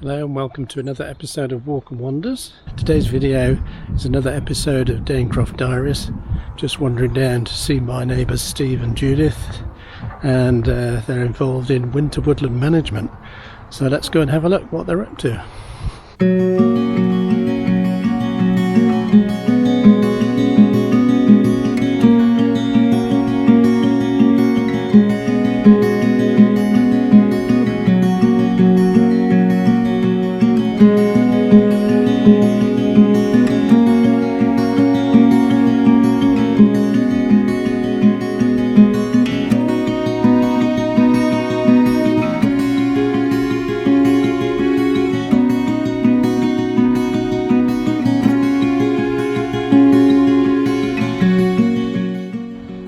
Hello and welcome to another episode of Walk and Wanders. Today's video is another episode of Danecroft Diaries. Just wandering down to see my neighbours Steve and Judith, and they're involved in winter woodland management. So let's go and have a look what they're up to.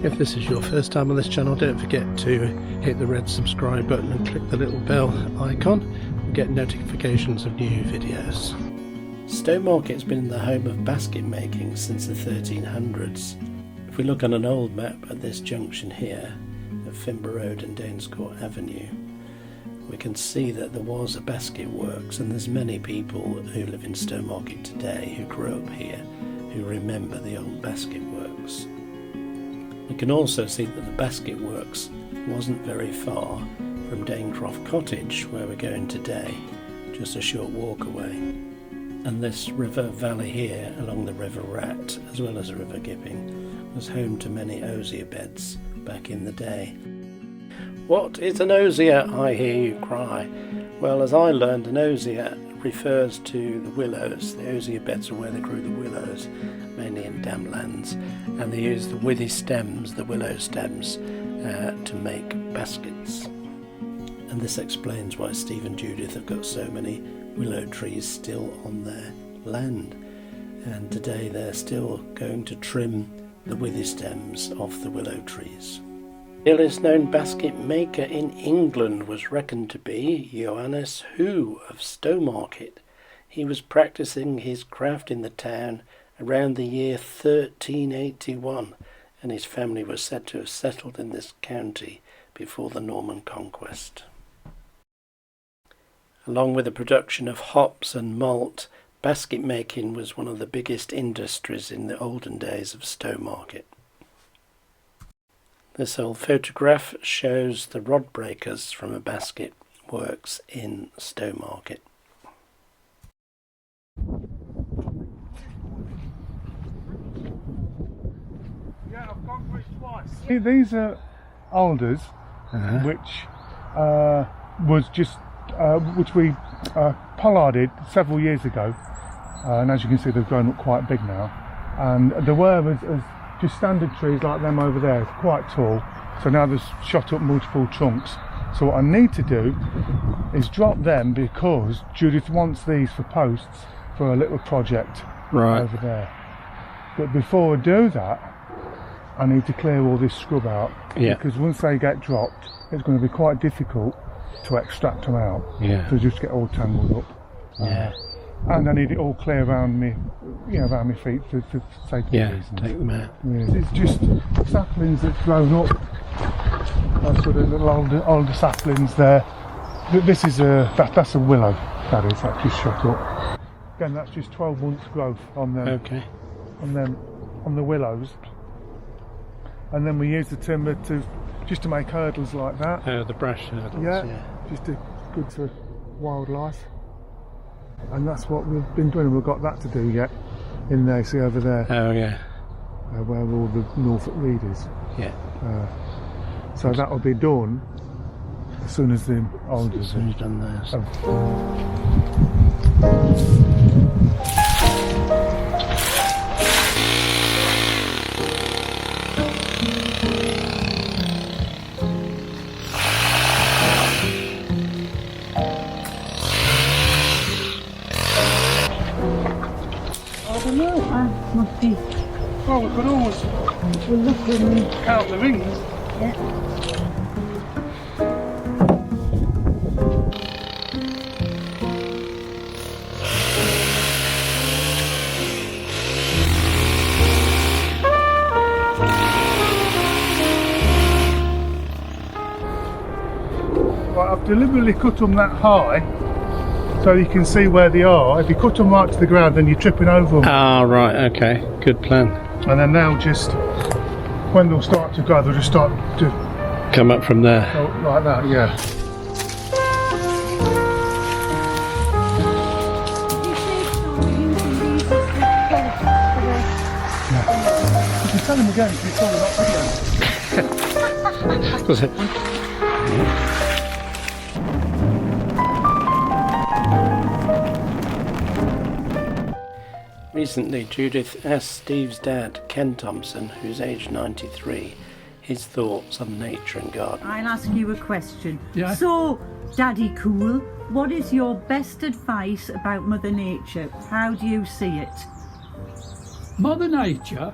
If this is your first time on this channel, don't forget to hit the red subscribe button and click the little bell icon to get notifications of new videos. Stowmarket's been the home of basket making since the 1300s. If we look on an old map at this junction here of Finbar Road and Danecroft Avenue, we can see that there was a basket works, and there's many people who live in Stowmarket today who grew up here who remember the old basket works. You can also see that the basket works wasn't very far from Danecroft Cottage, where we're going today, just a short walk away. And this river valley here along the River Rat, as well as the River Gipping, was home to many osier beds back in the day. What is an osier, I hear you cry? Well, as I learned, an osier refers to the willows. The osier beds are where they grew the willows, mainly in damp lands, and they use the withy stems, the willow stems, to make baskets. And this explains why Steve and Judith have got so many willow trees still on their land, and today they're still going to trim the withy stems off the willow trees. The earliest known basket maker in England was reckoned to be Johannes Hu of Stowmarket. He was practicing his craft in the town around the year 1381, and his family was said to have settled in this county before the Norman conquest. Along with the production of hops and malt, basket making was one of the biggest industries in the olden days of Stowmarket. This old photograph shows the rod breakers from a basket works in Stowmarket. Yeah, I've gone for it twice. These are alders, which was just which we pollarded several years ago, and as you can see, they've grown up quite big now. And there were just standard trees like them over there, quite tall, so now there's shot up multiple trunks. So what I need to do is drop them, because Judith wants these for posts for a little project over there. But before I do that, I need to clear all this scrub out, because once they get dropped, it's going to be quite difficult to extract them out, to just get all tangled up. And I need it all clear around me, around my feet for safety reasons. Take them out. It's just saplings that's grown up. Sort of little older saplings there. This is that's a willow. That is, that's just shot up. Again, that's just 12 months growth on them. Okay. On the willows. And then we use the timber just to make hurdles like that. The brash hurdles. Just good for wildlife. And that's what we've been doing. We've got that to do yet in there, see over there. Oh yeah. Where all the Norfolk reed is. Yeah. So that will be done as soon as the alders. As soon as you've done those. Must be. Well, we could always count the rings. Yeah. Right, I've deliberately cut them that high so you can see where they are. If you cut them right to the ground, then you're tripping over them. Ah, right, okay, good plan. And then they'll just, when they'll start to grow, they'll just start to come up from there. go like that, yeah. You can tell them again, because it's all not video. Was it? Recently, Judith asked Steve's dad, Ken Thompson, who's aged 93, his thoughts on nature and gardening. I'll ask you a question. Yeah. So, Daddy Cool, what is your best advice about Mother Nature? How do you see it? Mother Nature,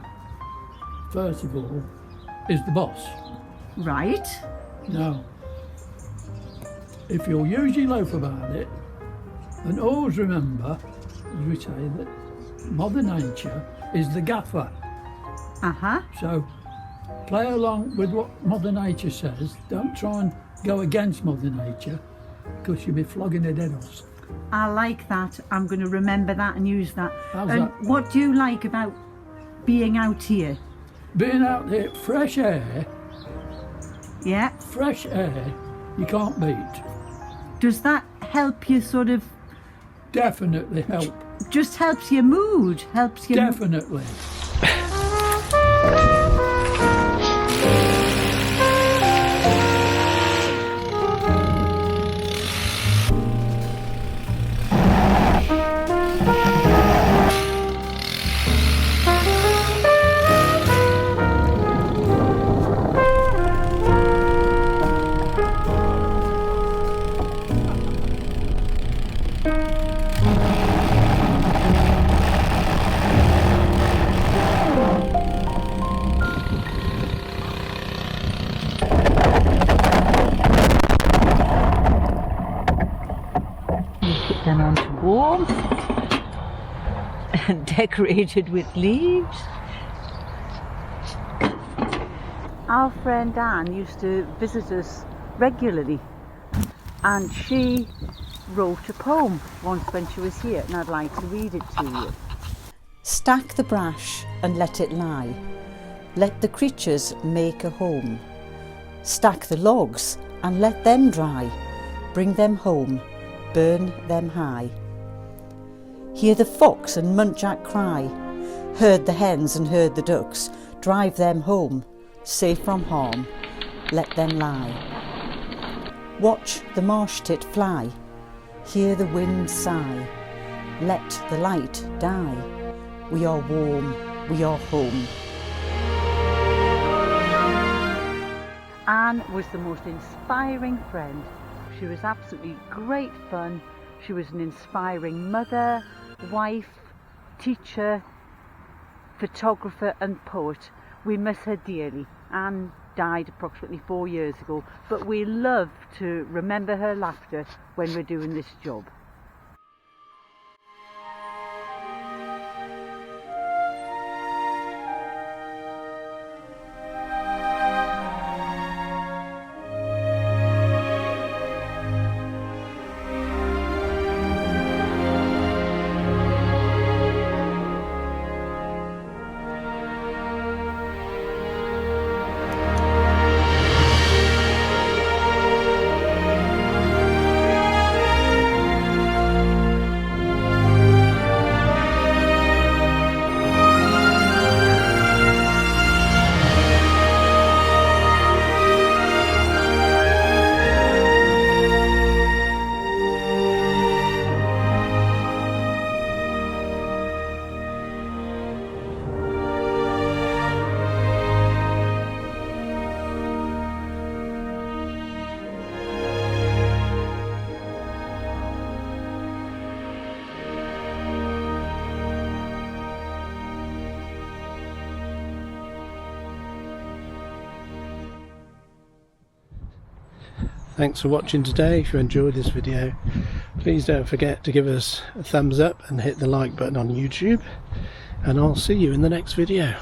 first of all, is the boss. Right. Now, if you'll use your loaf about it, and always remember, as we say, that Mother Nature is the gaffer. Uh-huh. So play along with what Mother Nature says. Don't try and go against Mother Nature, because you'll be flogging the dead horse. I like that. I'm going to remember that and use that. How's And that? what do you like about being out here? Being out there, fresh air, Yeah. you can't beat. Does that help you sort of, Definitely help. just helps your mood? Helps your Definitely. them onto warmth and decorated with leaves. Our friend Anne used to visit us regularly, and she wrote a poem once when she was here, and I'd like to read it to you. Stack the brash and let it lie. Let the creatures make a home. Stack the logs and let them dry. Bring them home, burn them high. Hear the fox and muntjac cry. Herd the hens and herd the ducks. Drive them home, safe from harm. Let them lie. Watch the marsh tit fly. Hear the wind sigh. Let the light die. We are warm, we are home. Anne was the most inspiring friend. She was absolutely great fun. She was an inspiring mother, wife, teacher, photographer and poet. We miss her dearly. Anne died approximately 4 years ago, but we love to remember her laughter when we're doing this job. Thanks for watching today. If you enjoyed this video, please don't forget to give us a thumbs up and hit the like button on YouTube, and I'll see you in the next video.